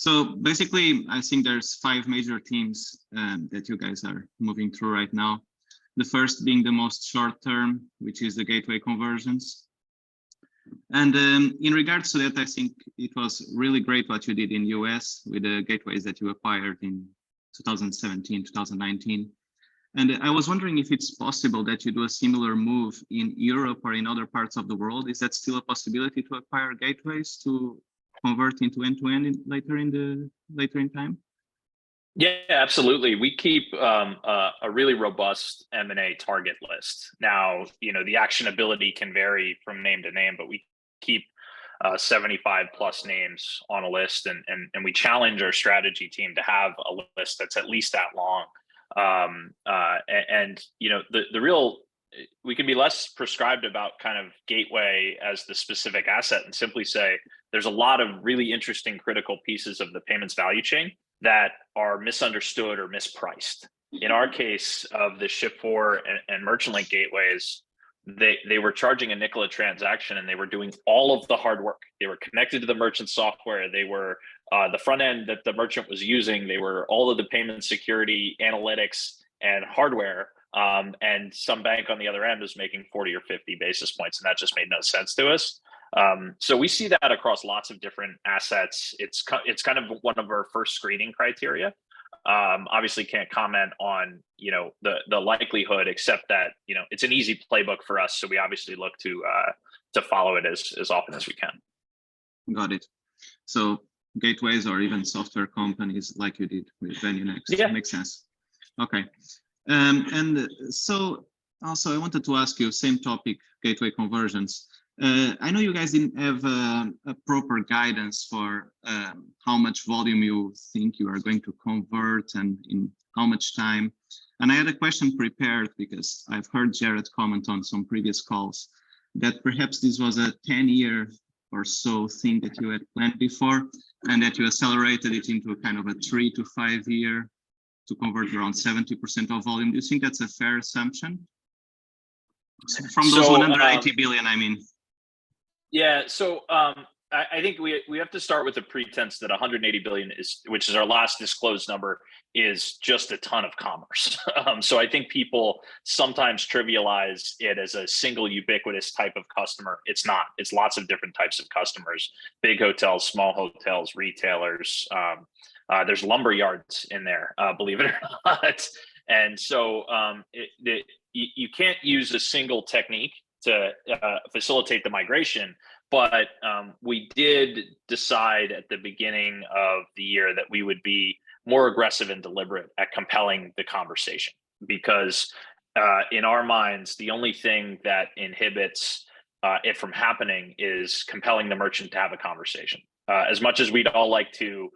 So basically, I think there's 5 major themes that you guys are moving through right now. The first being the most short term, which is the gateway conversions. And in regards to that, I think it was really great what you did in US with the gateways that you acquired in 2017, 2019. And I was wondering if it's possible that you do a similar move in Europe or in other parts of the world. Is that still a possibility to acquire gateways to convert into end-to-end later in time? Yeah, absolutely. We keep a really robust M&A target list. Now, the actionability can vary from name to name, but we keep 75 plus names on a list, and we challenge our strategy team to have a list that's at least that long. We can be less prescribed about kind of gateway as the specific asset and simply say there's a lot of really interesting critical pieces of the payments value chain that are misunderstood or mispriced. In our case of the Shift4 and Merchant Link gateways, they were charging a nickel a transaction, and they were doing all of the hard work. They were connected to the merchant software. They were the front end that the merchant was using. They were all of the payment security, analytics, and hardware. And some bank on the other end was making 40 or 50 basis points, and that just made no sense to us. So we see that across lots of different assets. It's kind of one of our first screening criteria. Obviously can't comment on, the likelihood, except that, it's an easy playbook for us. So we obviously look to follow it as often as we can. Got it. So gateways or even software companies like you did with VenueNext. Yeah. Makes sense. Okay. And so also I wanted to ask you, same topic, gateway conversions. I know you guys didn't have a proper guidance for how much volume you think you are going to convert and in how much time. And I had a question prepared because I've heard Jared comment on some previous calls that perhaps this was a 10-year or so thing that you had planned before, and that you accelerated it into kind of a 3 to 5 year to convert around 70% of volume. Do you think that's a fair assumption? From those 180 billion, I mean. Yeah, so I think we have to start with the pretense that 180 billion which is our last disclosed number, is just a ton of commerce. So I think people sometimes trivialize it as a single ubiquitous type of customer. It's not. It's lots of different types of customers: big hotels, small hotels, retailers. There's lumber yards in there, believe it or not. And so you can't use a single technique to facilitate the migration. But we did decide at the beginning of the year that we would be more aggressive and deliberate at compelling the conversation, because in our minds, the only thing that inhibits it from happening is compelling the merchant to have a conversation. As much as we'd all like to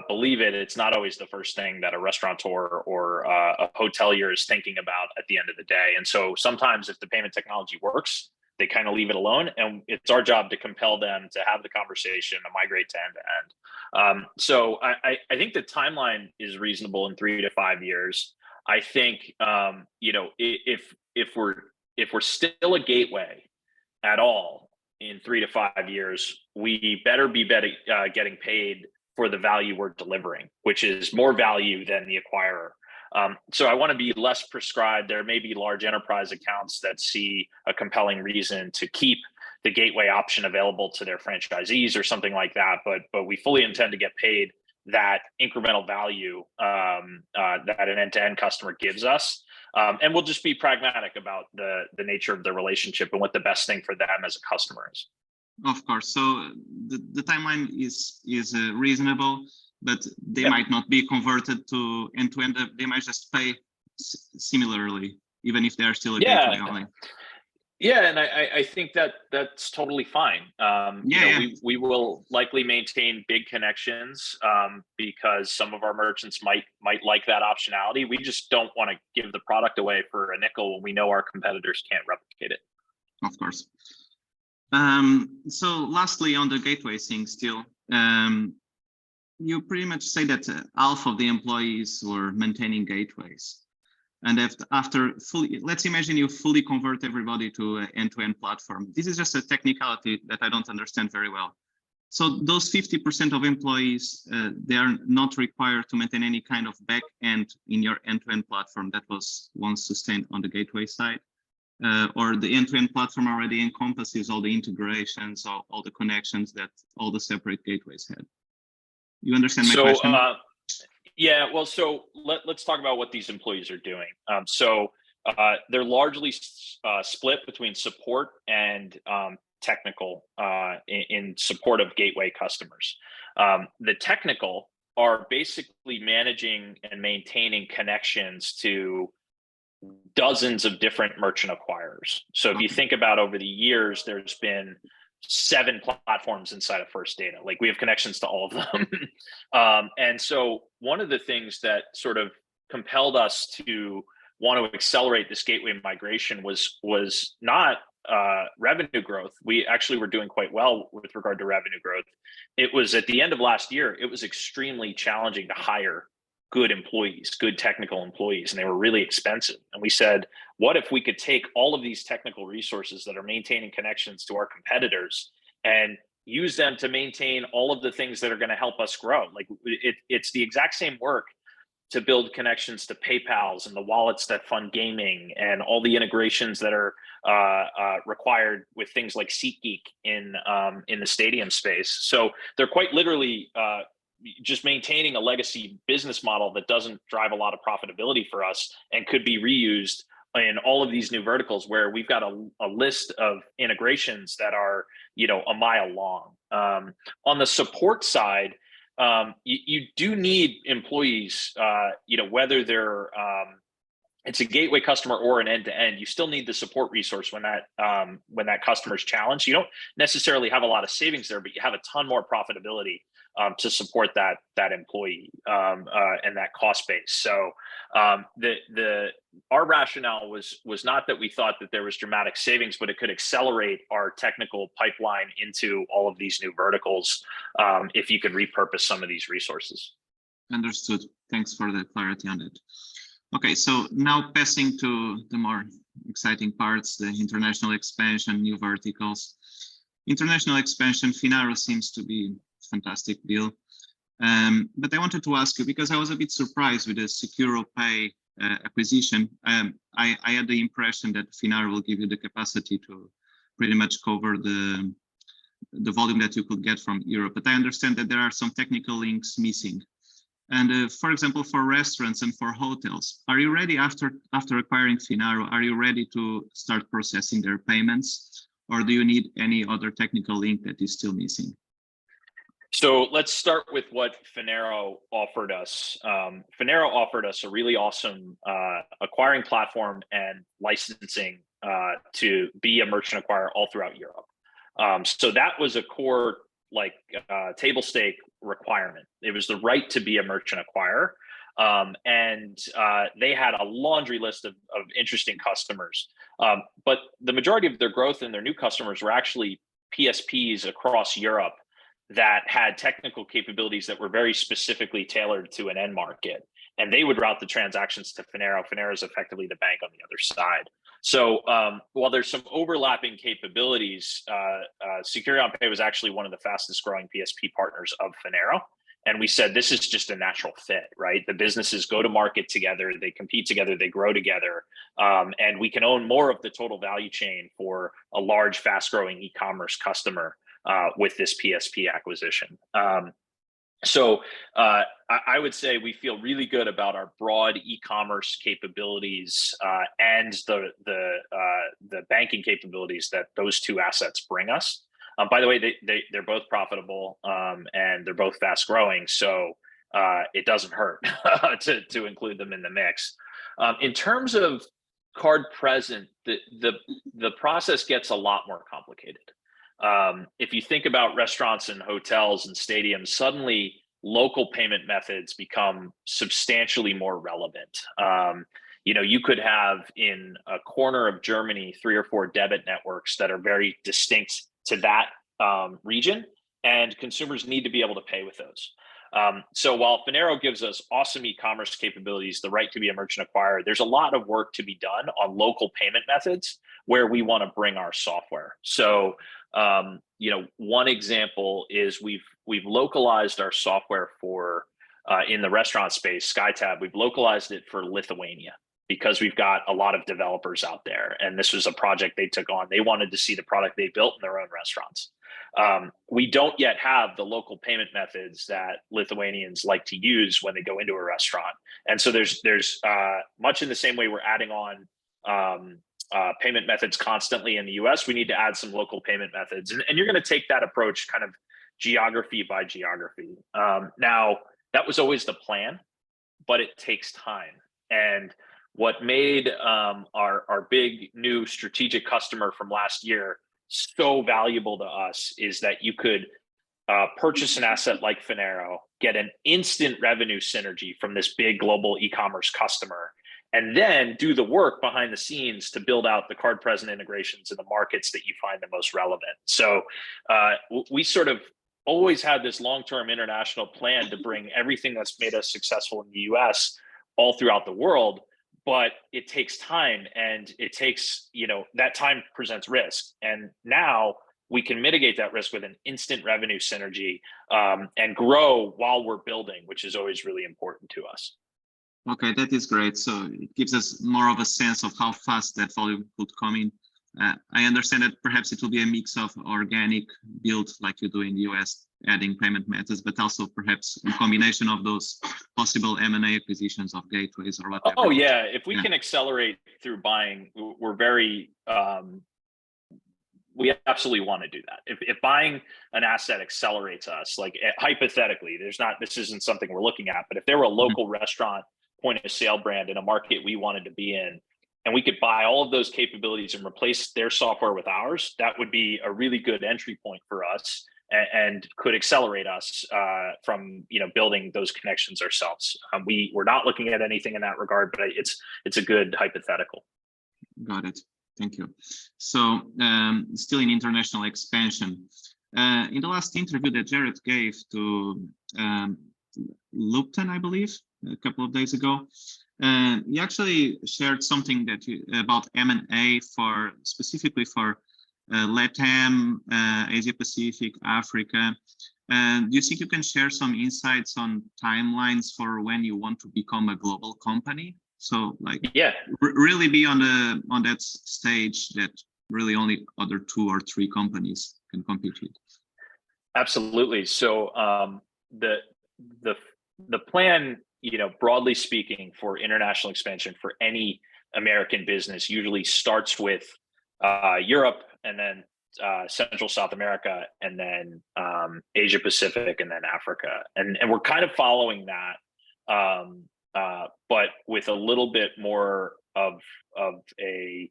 believe it, it's not always the first thing that a restaurateur or a hotelier is thinking about at the end of the day. And so sometimes if the payment technology works, they kind of leave it alone, and it's our job to compel them to have the conversation, to migrate to end to end. So I think the timeline is reasonable in 3 to 5 years. I think if we're still a gateway at all in 3 to 5 years, we better be getting paid for the value we're delivering, which is more value than the acquirer. So I want to be less prescribed. There may be large enterprise accounts that see a compelling reason to keep the gateway option available to their franchisees or something like that. But we fully intend to get paid that incremental value that an end-to-end customer gives us. And we'll just be pragmatic about the nature of the relationship and what the best thing for them as a customer is. Of course. So the timeline is reasonable, but they might not be converted to end-to-end. They might just pay similarly, even if they are still a gateway only. Yeah, and I think that's totally fine. We will likely maintain big connections because some of our merchants might like that optionality. We just don't want to give the product away for a nickel when we know our competitors can't replicate it. Of course. So lastly, on the gateway thing still, you pretty much say that half of the employees were maintaining gateways. And after let's imagine you fully convert everybody to an end-to-end platform. This is just a technicality that I don't understand very well. So those 50% of employees, they are not required to maintain any kind of back end in your end-to-end platform that was once sustained on the gateway side, or the end-to-end platform already encompasses all the integrations, all the connections that all the separate gateways had. You understand my question? Yeah, well, so let's talk about what these employees are doing. They're largely split between support and technical in support of gateway customers. The technical are basically managing and maintaining connections to dozens of different merchant acquirers. So if you think about over the years, there's been 7 platforms inside of First Data. Like we have connections to all of them. And so one of the things that sort of compelled us to want to accelerate this gateway migration was not revenue growth. We actually were doing quite well with regard to revenue growth. It was at the end of last year, it was extremely challenging to hire good employees, good technical employees, and they were really expensive. And we said, what if we could take all of these technical resources that are maintaining connections to our competitors and use them to maintain all of the things that are going to help us grow? Like it's the exact same work to build connections to PayPal's and the wallets that fund gaming and all the integrations that are required with things like SeatGeek in the stadium space. So they're quite literally just maintaining a legacy business model that doesn't drive a lot of profitability for us and could be reused in all of these new verticals where we've got a list of integrations that are, a mile long. On the support side, you do need employees, whether they're it's a gateway customer or an end-to-end, you still need the support resource when that customer's challenged. You don't necessarily have a lot of savings there, but you have a ton more profitability to support that employee and that cost base. So our rationale was not that we thought that there was dramatic savings, but it could accelerate our technical pipeline into all of these new verticals if you could repurpose some of these resources. Understood. Thanks for the clarity on it. Okay, so now passing to the more exciting parts, the international expansion, new verticals. International expansion, Finaro seems to be a fantastic deal. But I wanted to ask you, because I was a bit surprised with the Securo Pay acquisition. I had the impression that Finaro will give you the capacity to pretty much cover the volume that you could get from Europe. But I understand that there are some technical links missing. And for example, for restaurants and for hotels, are you ready after acquiring Finaro? Are you ready to start processing their payments, or do you need any other technical link that is still missing? So let's start with what Finaro offered us. Finaro offered us a really awesome acquiring platform and licensing to be a merchant acquirer all throughout Europe. So that was a core table stake requirement. It was the right to be a merchant acquirer. And they had a laundry list of interesting customers. But the majority of their growth and their new customers were actually PSPs across Europe that had technical capabilities that were very specifically tailored to an end market. And they would route the transactions to Finaro. Finaro is effectively the bank on the other side. So while there's some overlapping capabilities, Securo Pay was actually one of the fastest growing PSP partners of Finaro. And we said, this is just a natural fit, right? The businesses go to market together, they compete together, they grow together, and we can own more of the total value chain for a large, fast growing e-commerce customer with this PSP acquisition. So I would say we feel really good about our broad e-commerce capabilities and the banking capabilities that those two assets bring us. By the way, they're both profitable and they're both fast growing, so it doesn't hurt to include them in the mix. In terms of card present, the process gets a lot more complicated. If you think about restaurants and hotels and stadiums, suddenly local payment methods become substantially more relevant. You could have in a corner of Germany 3 or 4 debit networks that are very distinct to that region, and consumers need to be able to pay with those. So while Finaro gives us awesome e-commerce capabilities, the right to be a merchant acquirer, there's a lot of work to be done on local payment methods where we want to bring our software. So One example is we've localized our software for in the restaurant space, SkyTab. We've localized it for Lithuania because we've got a lot of developers out there, and this was a project they took on. They wanted to see the product they built in their own restaurants. We don't yet have the local payment methods that Lithuanians like to use when they go into a restaurant, and so there's much in the same way we're adding on payment methods constantly in the US, we need to add some local payment methods. And you're going to take that approach kind of geography by geography. Now, that was always the plan, but it takes time. And what made our big new strategic customer from last year so valuable to us is that you could purchase an asset like Finaro, get an instant revenue synergy from this big global e-commerce customer, and then do the work behind the scenes to build out the card present integrations in the markets that you find the most relevant. So we sort of always had this long-term international plan to bring everything that's made us successful in the US all throughout the world, but it takes time, and it takes, that time presents risk. And now we can mitigate that risk with an instant revenue synergy and grow while we're building, which is always really important to us. Okay, that is great. So it gives us more of a sense of how fast that volume could come in. I understand that perhaps it will be a mix of organic build like you do in the US, adding payment methods, but also perhaps a combination of those possible M&A acquisitions of gateways or whatever. Oh yeah, if we can accelerate through buying, we're very, we absolutely want to do that. If buying an asset accelerates us, like hypothetically, this isn't something we're looking at, but if there were a local restaurant point of sale brand in a market we wanted to be in, and we could buy all of those capabilities and replace their software with ours, that would be a really good entry point for us and could accelerate us from building those connections ourselves. We're not looking at anything in that regard, but it's a good hypothetical. Got it. Thank you. So still in international expansion, in the last interview that Jared gave to Lupton, I believe, a couple of days ago, he actually shared something about M&A specifically for LATAM, Asia Pacific, Africa. Do you think you can share some insights on timelines for when you want to become a global company? So, really be on that stage that really only other 2 or 3 companies can compete with. Absolutely. So the plan, broadly speaking, for international expansion for any American business usually starts with Europe, and then Central South America, and then Asia Pacific, and then Africa, and we're kind of following that, but with a little bit more of a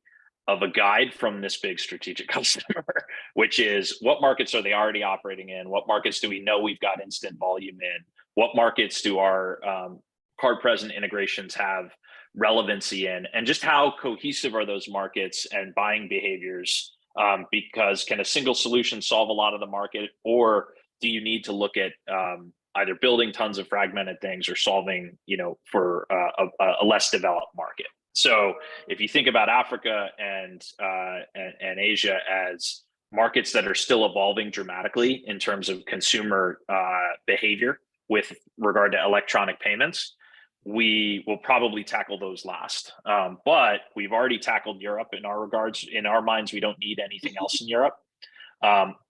guide from this big strategic customer, which is what markets are they already operating in? What markets do we know we've got instant volume in? What markets do our card present integrations have relevancy in? And just how cohesive are those markets and buying behaviors? Because can a single solution solve a lot of the market, or do you need to look at either building tons of fragmented things or solving, for a less developed market? So if you think about Africa and Asia as markets that are still evolving dramatically in terms of consumer behavior with regard to electronic payments, we will probably tackle those last. But we've already tackled Europe in our regards. In our minds, we don't need anything else in Europe.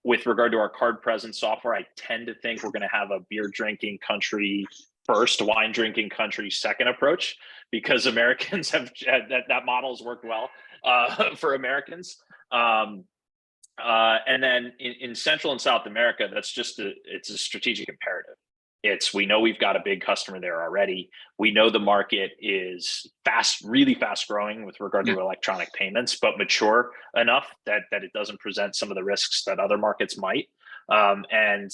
With regard to our card present software, I tend to think we're going to have a beer drinking country first, wine drinking country second approach, because Americans have that model has worked well for Americans. And then in Central and South America, it's a strategic imperative. We know we've got a big customer there already. We know the market is really fast growing with regard to electronic payments, but mature enough that it doesn't present some of the risks that other markets might. And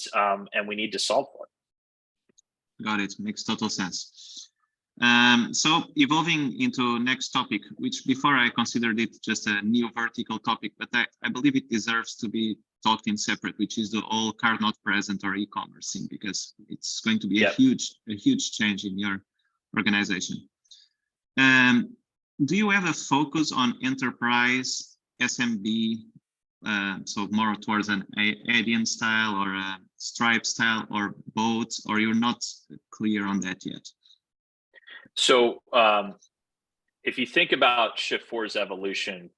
we need to solve for it. Got it. Makes total sense. So evolving into next topic, which before I considered it just a new vertical topic, but I believe it deserves to be talked in separate, which is the all card not present or e-commerce thing, because it's going to be a huge change in your organization. Do you have a focus on enterprise, SMB, So more towards an Adyen style or a Stripe style or both, or you're not clear on that yet? So if you think about Shift4's evolution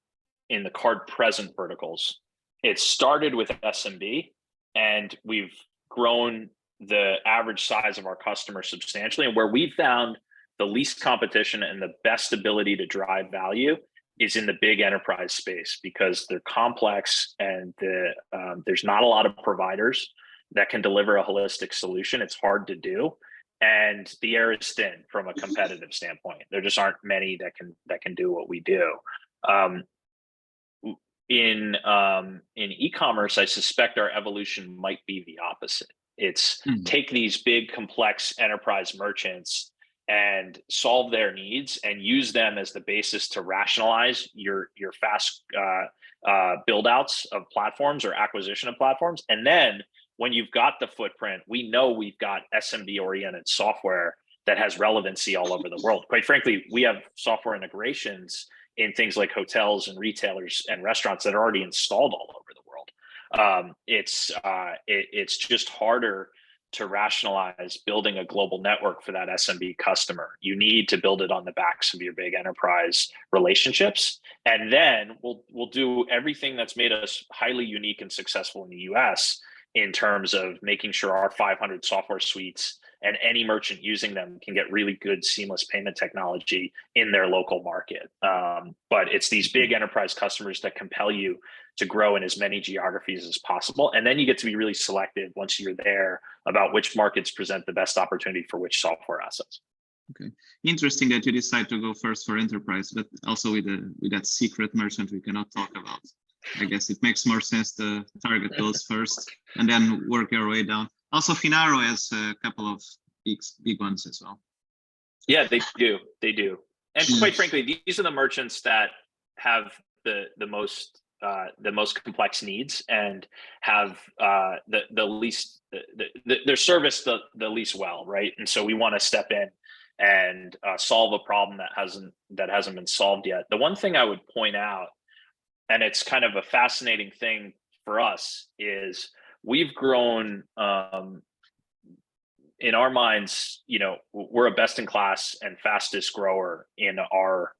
in the card present verticals, it started with SMB, and we've grown the average size of our customers substantially. And where we found the least competition and the best ability to drive value is in the big enterprise space, because they're complex and there's not a lot of providers that can deliver a holistic solution. It's hard to do, and the air is thin from a competitive standpoint. There just aren't many that can do what we do. In e-commerce, I suspect our evolution might be the opposite. It's take these big complex enterprise merchants and solve their needs and use them as the basis to rationalize your fast build outs of platforms or acquisition of platforms. And then when you've got the footprint, we know we've got SMB oriented software that has relevancy all over the world. Quite frankly, we have software integrations in things like hotels and retailers and restaurants that are already installed all over the world. It's just harder to rationalize building a global network for that SMB customer. You need to build it on the backs of your big enterprise relationships. And then we'll do everything that's made us highly unique and successful in the US in terms of making sure our 500 software suites and any merchant using them can get really good seamless payment technology in their local market. But it's these big enterprise customers that compel you to grow in as many geographies as possible. And then you get to be really selective once you're there about which markets present the best opportunity for which software assets. Okay, interesting that you decide to go first for enterprise, but also with that secret merchant we cannot talk about. I guess it makes more sense to target those first and then work your way down. Also, Finaro has a couple of big ones as well. Yeah, they do. And quite frankly, these are the merchants that have the most complex needs and have the least they're serviced the least well, right? And so we want to step in and solve a problem that hasn't been solved yet. The one thing I would point out, and it's kind of a fascinating thing for us, is we've grown in our minds. You know, we're a best in class and fastest grower in our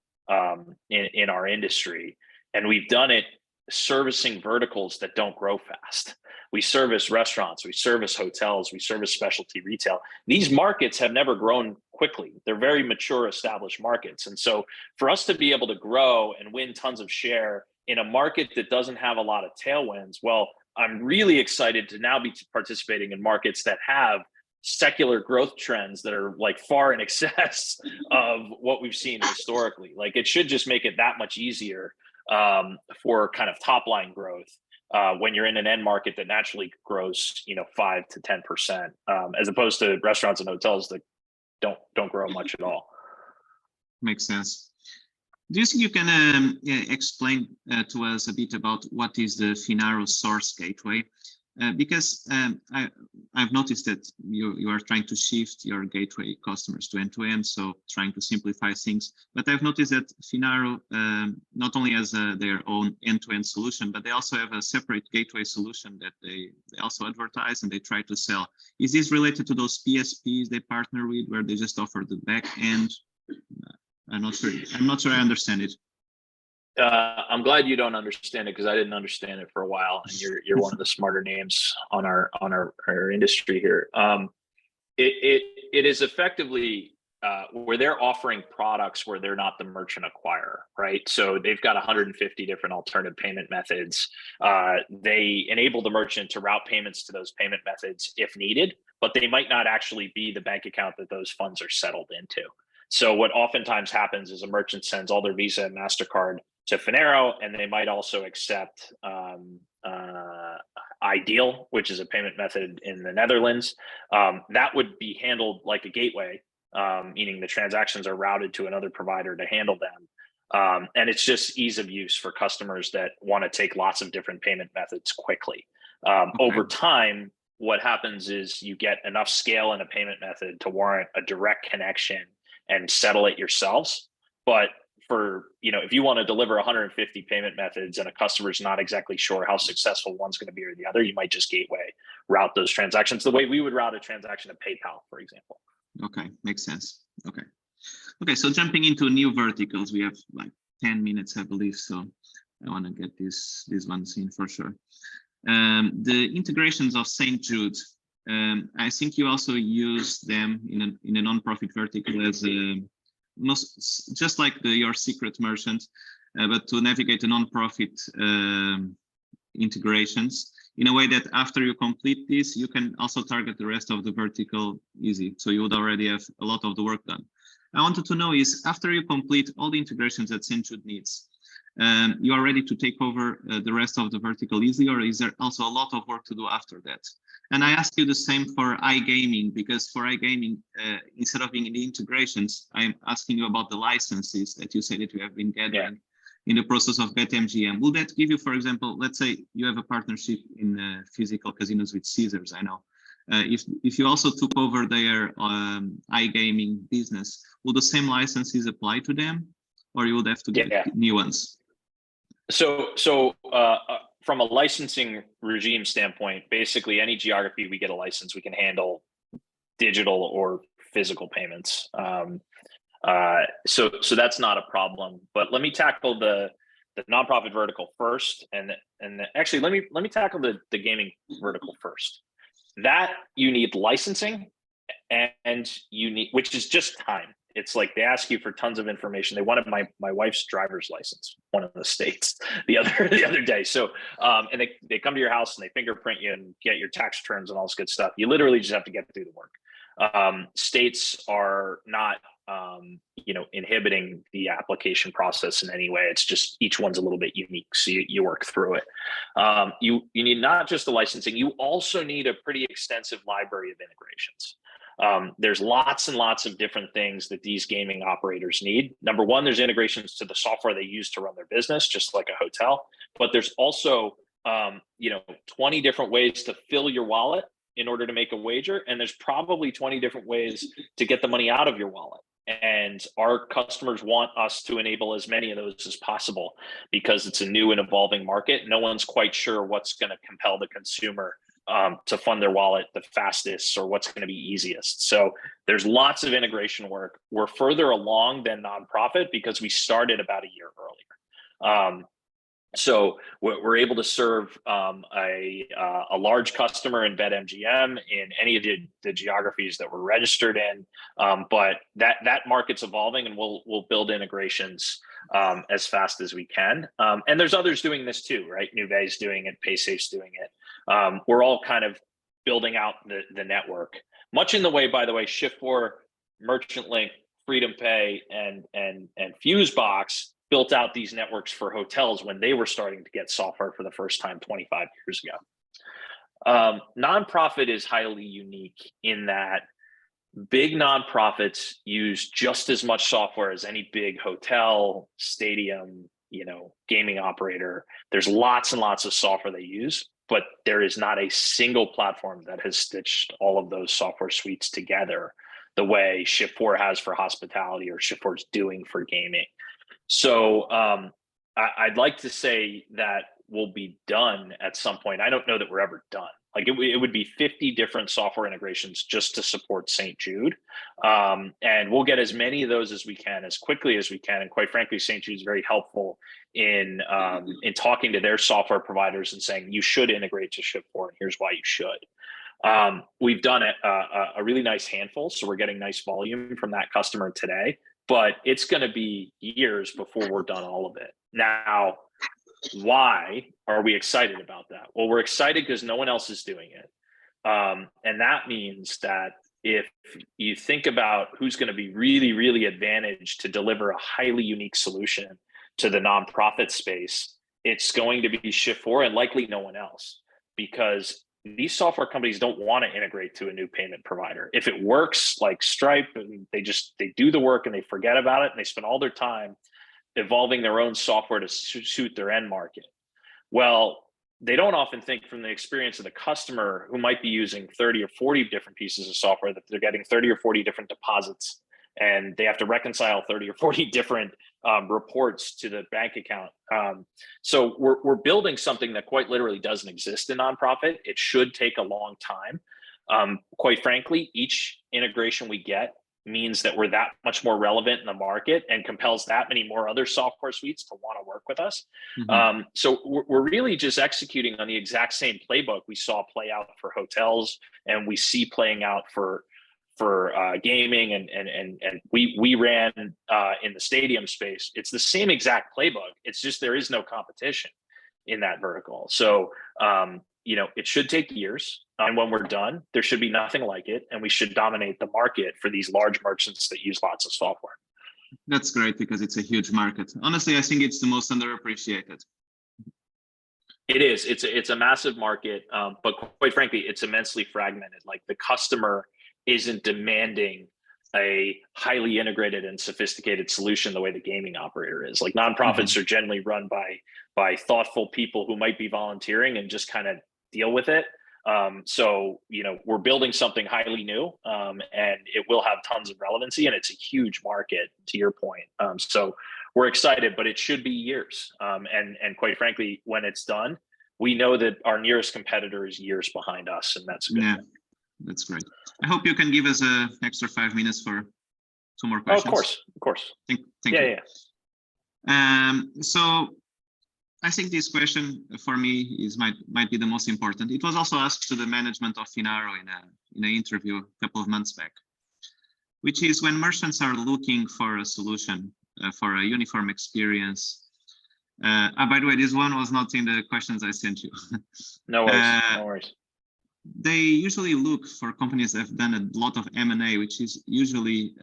industry, and we've done it servicing verticals that don't grow fast. We service restaurants, we service hotels, we service specialty retail. These markets have never grown quickly. They're very mature, established markets. And so for us to be able to grow and win tons of share in a market that doesn't have a lot of tailwinds, well, I'm really excited to now be participating in markets that have secular growth trends that are like far in excess of what we've seen historically. Like, it should just make it that much easier for kind of top line growth when you're in an end market that naturally grows, 5 to 10%, as opposed to restaurants and hotels that don't grow much at all. Makes sense. Do you think you can explain to us a bit about what is the Finaro Source Gateway? Because I've noticed that you are trying to shift your gateway customers to end-to-end, so trying to simplify things. But I've noticed that Finaro not only has their own end-to-end solution, but they also have a separate gateway solution that they also advertise and they try to sell. Is this related to those PSPs they partner with, where they just offer the back end? I'm not sure I understand it. I'm glad you don't understand it, because I didn't understand it for a while, and you're one of the smarter names on our industry here. It is effectively where they're offering products where they're not the merchant acquirer, right? So they've got 150 different alternative payment methods. They enable the merchant to route payments to those payment methods if needed, but they might not actually be the bank account that those funds are settled into. So what oftentimes happens is a merchant sends all their Visa and MasterCard to Finaro, and they might also accept Ideal, which is a payment method in the Netherlands. That would be handled like a gateway, meaning the transactions are routed to another provider to handle them. And it's just ease of use for customers that want to take lots of different payment methods quickly. Over time, what happens is you get enough scale in a payment method to warrant a direct connection and settle it yourselves. But for, if you want to deliver 150 payment methods and a customer's not exactly sure how successful one's going to be or the other, you might just gateway route those transactions the way we would route a transaction to PayPal, for example. Okay, makes sense. Okay, so jumping into new verticals, we have like 10 minutes, I believe, so I want to get these ones in for sure. The integrations of St. Jude, I think you also use them in a non-profit vertical as just like your secret merchant, but to navigate the non-profit integrations in a way that after you complete this, you can also target the rest of the vertical easy. So you would already have a lot of the work done. I wanted to know is after you complete all the integrations that St. Jude needs, you are ready to take over the rest of the vertical easily, or is there also a lot of work to do after that? And I ask you the same for iGaming, because for iGaming, instead of being in the integrations, I'm asking you about the licenses that you say that you have been gathering in the process of BetMGM. Will that give you, for example, let's say you have a partnership in physical casinos with Caesars, I know. If you also took over their iGaming business, will the same licenses apply to them, or you would have to get new ones? So from a licensing regime standpoint, basically any geography we get a license, we can handle digital or physical payments. So that's not a problem. But let me tackle the nonprofit vertical first, and actually let me tackle the gaming vertical first. That you need licensing, and you need, which is just time. It's like they ask you for tons of information. They wanted my wife's driver's license, one of the states, the other day. So and they come to your house and they fingerprint you and get your tax returns and all this good stuff. You literally just have to get through the work. States are not inhibiting the application process in any way. It's just each one's a little bit unique, so you work through it. You need not just the licensing, you also need a pretty extensive library of integrations. There's lots and lots of different things that these gaming operators need. Number one, there's integrations to the software they use to run their business, just like a hotel. But there's also 20 different ways to fill your wallet in order to make a wager, and there's probably 20 different ways to get the money out of your wallet. And our customers want us to enable as many of those as possible because it's a new and evolving market. No one's quite sure what's going to compel the consumer to fund their wallet the fastest, or what's going to be easiest. So there's lots of integration work. We're further along than nonprofit because we started about a year earlier. So we're able to serve a large customer in BetMGM in any of the geographies that we're registered in, but that market's evolving, and we'll build integrations as fast as we can. And there's others doing this too, right? Nuvei's doing it, PaySafe's doing it. We're all kind of building out the network, much in the way, by the way, Shift4, Merchant Link, Freedom Pay, and Fusebox built out these networks for hotels when they were starting to get software for the first time 25 years ago. Nonprofit is highly unique in that big nonprofits use just as much software as any big hotel, stadium, gaming operator. There's lots and lots of software they use, but there is not a single platform that has stitched all of those software suites together the way Shift4 has for hospitality, or Shift4 is doing for gaming. So I'd like to say that we'll be done at some point. I don't know that we're ever done. Like it would be 50 different software integrations just to support St. Jude. And we'll get as many of those as we can, as quickly as we can. And quite frankly, St. Jude is very helpful in talking to their software providers and saying, you should integrate to Shift4, and here's why you should. We've done a really nice handful, so we're getting nice volume from that customer today. But it's going to be years before we're done all of it. Now, why are we excited about that? Well, we're excited because no one else is doing it. And that means that if you think about who's going to be really, really advantaged to deliver a highly unique solution to the nonprofit space, it's going to be Shift4 and likely no one else, because these software companies don't want to integrate to a new payment provider. If it works, like Stripe, they do the work and they forget about it, and they spend all their time evolving their own software to suit their end market. Well, they don't often think from the experience of the customer who might be using 30 or 40 different pieces of software that they're getting 30 or 40 different deposits and they have to reconcile 30 or 40 different reports to the bank account. So we're building something that quite literally doesn't exist in nonprofit. It should take a long time. Quite frankly, each integration we get means that we're that much more relevant in the market and compels that many more other software suites to want to work with us. So we're really just executing on the exact same playbook we saw play out for hotels, and we see playing out for gaming, and we ran in the stadium space. It's the same exact playbook. It's just there is no competition in that vertical. So it should take years, and when we're done, there should be nothing like it, and we should dominate the market for these large merchants that use lots of software. That's great, because it's a huge market. Honestly, I think it's the most underappreciated. It is. It's a massive market, but quite frankly, it's immensely fragmented. Like, the customer isn't demanding a highly integrated and sophisticated solution the way the gaming operator is. Like, nonprofits are generally run by thoughtful people who might be volunteering and just kind of deal with it. So we're building something highly new, and it will have tons of relevancy, and it's a huge market, to your point. So we're excited, but it should be years. And quite frankly, when it's done, we know that our nearest competitor is years behind us, and that's good. Yeah, that's great. I hope you can give us an extra 5 minutes for 2 more questions. Oh, of course. Thank you. So I think this question for me might be the most important. It was also asked to the management of Finaro in an interview a couple of months back, which is, when merchants are looking for a solution for a uniform experience. By the way, this one was not in the questions I sent you. No worries. No worries. They usually look for companies that have done a lot of M&A, which is usually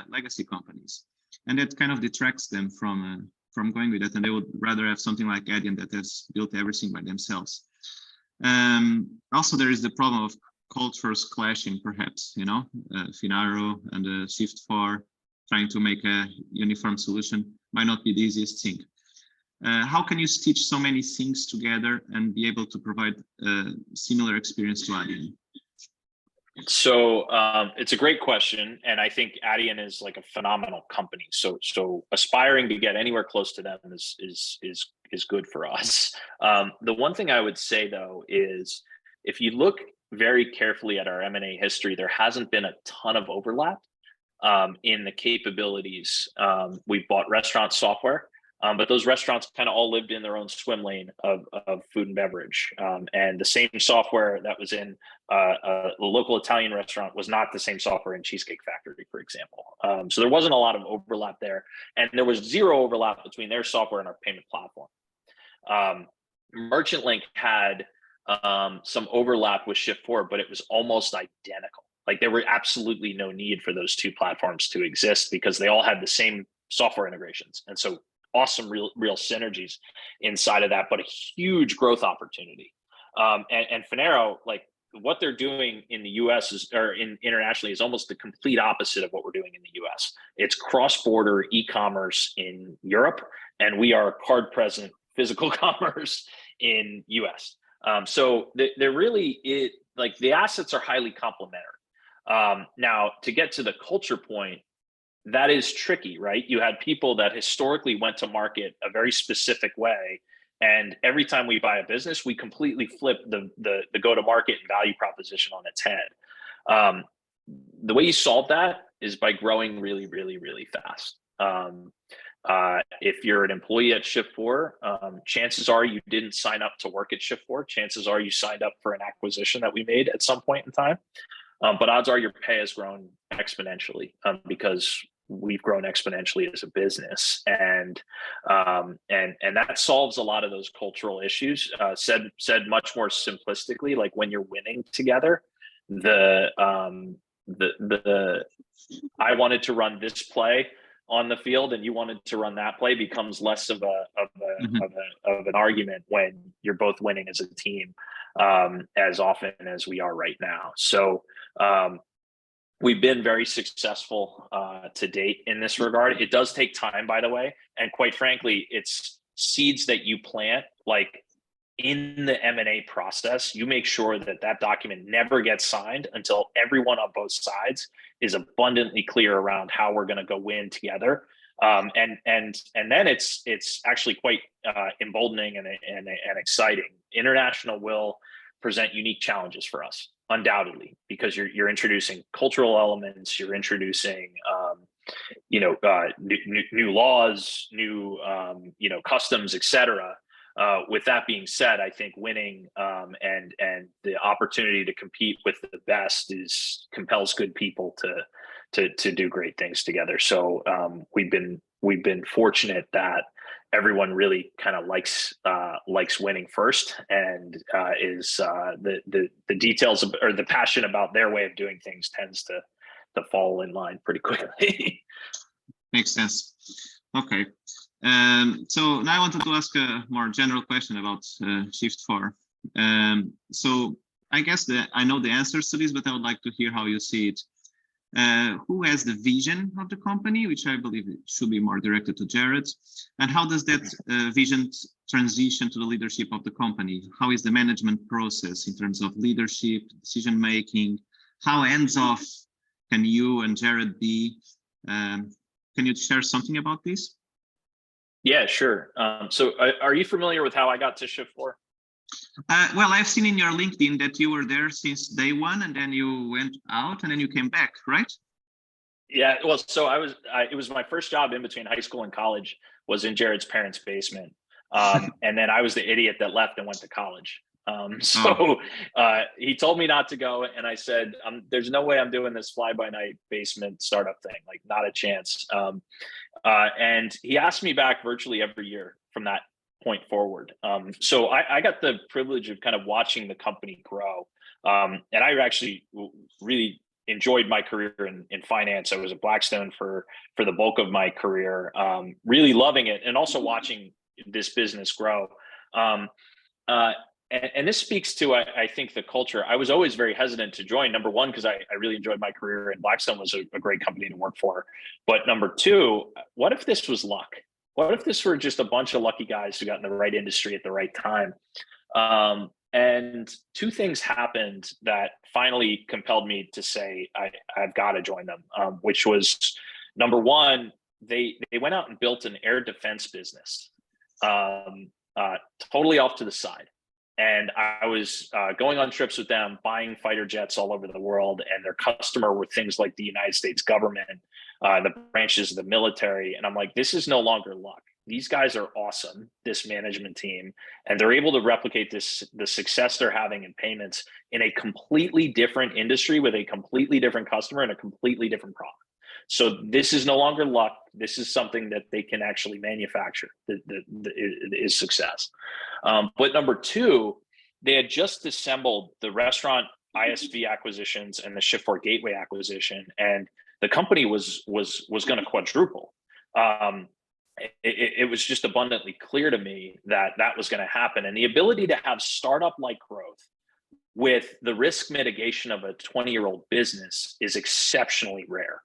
legacy companies, and that kind of detracts them from going with it, and they would rather have something like Adyen that has built everything by themselves. Also, there is the problem of cultures clashing, perhaps. Finaro and Shift4 trying to make a uniform solution might not be the easiest thing. How can you stitch so many things together and be able to provide a similar experience to Adyen? So it's a great question, and I think Adyen is like a phenomenal company. So aspiring to get anywhere close to them is good for us. The one thing I would say, though, is if you look very carefully at our M&A history, there hasn't been a ton of overlap in the capabilities. We've bought restaurant software, but those restaurants kind of all lived in their own swim lane of food and beverage. And the same software that was in a local Italian restaurant was not the same software in Cheesecake Factory, for example. So there wasn't a lot of overlap there. And there was zero overlap between their software and our payment platform. Merchant Link had some overlap with Shift4, but it was almost identical. Like, there were absolutely no need for those two platforms to exist because they all had the same software integrations. And so awesome real synergies inside of that, but a huge growth opportunity. And Finaro, like, what they're doing in the US internationally is almost the complete opposite of what we're doing in the US. It's cross-border e-commerce in Europe, and we are card present physical commerce in US. So they're really, like, the assets are highly complementary. Now, to get to the culture point, that is tricky, right? You had people that historically went to market a very specific way, and every time we buy a business, we completely flip the go-to-market and value proposition on its head. The way you solve that is by growing really, really, really fast. If you're an employee at Shift4, chances are you didn't sign up to work at Shift4. Chances are you signed up for an acquisition that we made at some point in time. But odds are your pay has grown exponentially because we've grown exponentially as a business, and that solves a lot of those cultural issues. Said much more simplistically, like, when you're winning together, the I wanted to run this play on the field and you wanted to run that play becomes less of an argument when you're both winning as a team, as often as we are right now. So we've been very successful to date in this regard. It does take time, by the way, and quite frankly, it's seeds that you plant. Like, in the M&A process, you make sure that that document never gets signed until everyone on both sides is abundantly clear around how we're going to go win together. And then it's actually quite emboldening and exciting. International will present unique challenges for us, undoubtedly, because you're introducing cultural elements, you're introducing new laws, new customs, etc. With that being said, I think winning and the opportunity to compete with the best compels good people to do great things together. So we've been fortunate that everyone really kind of likes winning first, and is the details of, or the passion about their way of doing things tends to fall in line pretty quickly. Makes sense. Okay. So now I wanted to ask a more general question about Shift4. So I guess I know the answers to this, but I would like to hear how you see it. Who has the vision of the company, which I believe it should be more directed to Jared, and how does that vision transition to the leadership of the company? How is the management process in terms of leadership, decision making? How hands-off can you and Jared be? Can you share something about this? Yeah, sure. So are you familiar with how I got to Shift4? Well, I've seen in your LinkedIn that you were there since day one, and then you went out, and then you came back, right? Yeah, well, so it was my first job in between high school and college was in Jared's parents' basement. And then I was the idiot that left and went to college. He told me not to go, and I said, there's no way I'm doing this fly-by-night basement startup thing, like not a chance. And he asked me back virtually every year from that point forward. So I got the privilege of kind of watching the company grow. And I actually really enjoyed my career in finance. I was at Blackstone for the bulk of my career, really loving it, and also watching this business grow. And this speaks to, I think, the culture. I was always very hesitant to join. Number one, because I really enjoyed my career, and Blackstone was a great company to work for. But number two, what if this was luck? What if this were just a bunch of lucky guys who got in the right industry at the right time? And two things happened that finally compelled me to say, I've got to join them, which was, number one, they went out and built an air defense business, totally off to the side. And I was going on trips with them, buying fighter jets all over the world, and their customer were things like the United States government, the branches of the military. And I'm like, this is no longer luck. These guys are awesome, this management team, and they're able to replicate the success they're having in payments in a completely different industry with a completely different customer and a completely different product. So this is no longer luck. This is something that they can actually manufacture, that is success. But number two, they had just assembled the restaurant ISV acquisitions and the Shift4 Gateway acquisition, and the company was going to quadruple. It was just abundantly clear to me that was going to happen, and the ability to have startup-like growth with the risk mitigation of a 20-year-old business is exceptionally rare.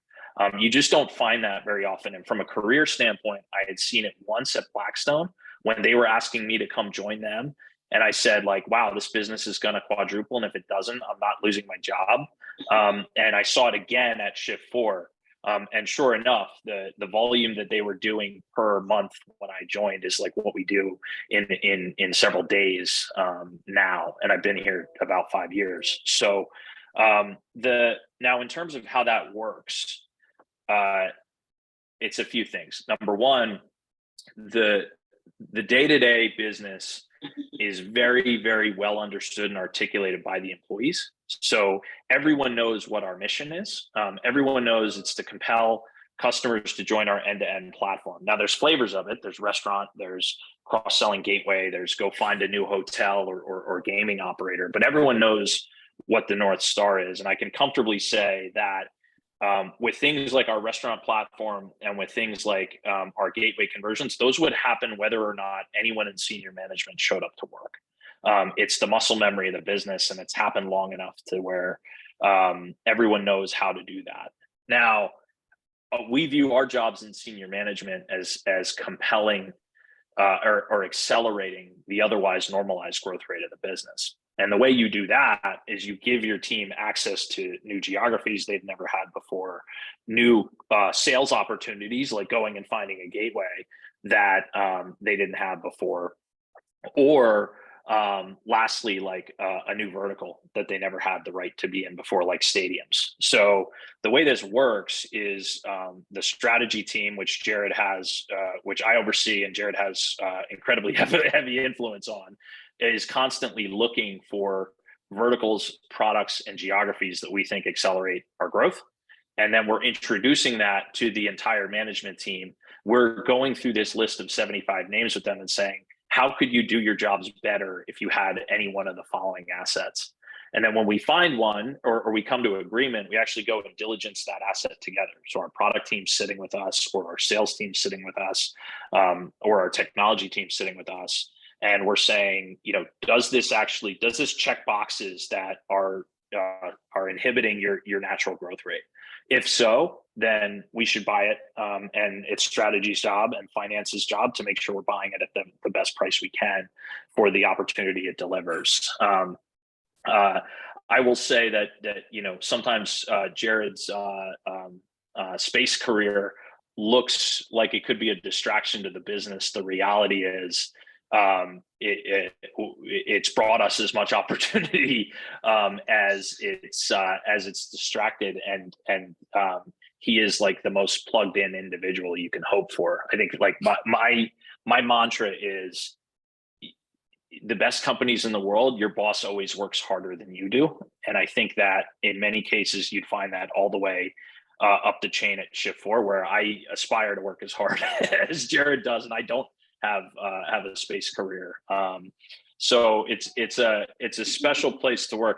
You just don't find that very often. And from a career standpoint, I had seen it once at Blackstone when they were asking me to come join them. And I said, like, wow, this business is going to quadruple. And if it doesn't, I'm not losing my job. And I saw it again at Shift4. And sure enough, the volume that they were doing per month when I joined is like what we do in several days now. And I've been here about 5 years. So now in terms of how that works, it's a few things. Number one, the day-to-day business is very, very well understood and articulated by the employees. So everyone knows what our mission is. Everyone knows it's to compel customers to join our end-to-end platform. Now there's flavors of it. There's restaurant, there's cross-selling gateway, there's go find a new hotel or gaming operator, but everyone knows what the North Star is. And I can comfortably say that with things like our restaurant platform and with things like our gateway conversions, those would happen whether or not anyone in senior management showed up to work. It's the muscle memory of the business, and it's happened long enough to where everyone knows how to do that. Now, we view our jobs in senior management as compelling or accelerating the otherwise normalized growth rate of the business. And the way you do that is you give your team access to new geographies they've never had before, new sales opportunities, like going and finding a gateway that they didn't have before, or lastly, like a new vertical that they never had the right to be in before, like stadiums. So the way this works is the strategy team, which Jared has, which I oversee, and Jared has incredibly heavy influence on, is constantly looking for verticals, products, and geographies that we think accelerate our growth. And then we're introducing that to the entire management team. We're going through this list of 75 names with them and saying, how could you do your jobs better if you had any one of the following assets? And then when we find one, or we come to an agreement, we actually go and diligence that asset together. So our product team sitting with us, or our sales team sitting with us, or our technology team sitting with us. And we're saying, does this check boxes that are inhibiting your natural growth rate? If so, then we should buy it. And it's strategy's job and finance's job to make sure we're buying it at the best price we can for the opportunity it delivers. I will say that sometimes Jared's space career looks like it could be a distraction to the business. The reality is, it's brought us as much opportunity as it's distracted, and he is like the most plugged in individual you can hope for. I think like my mantra is, the best companies in the world, your boss always works harder than you do. And I think that in many cases, you'd find that all the way up the chain at Shift4, where I aspire to work as hard as Jared does, and I don't have a space career. So it's a special place to work.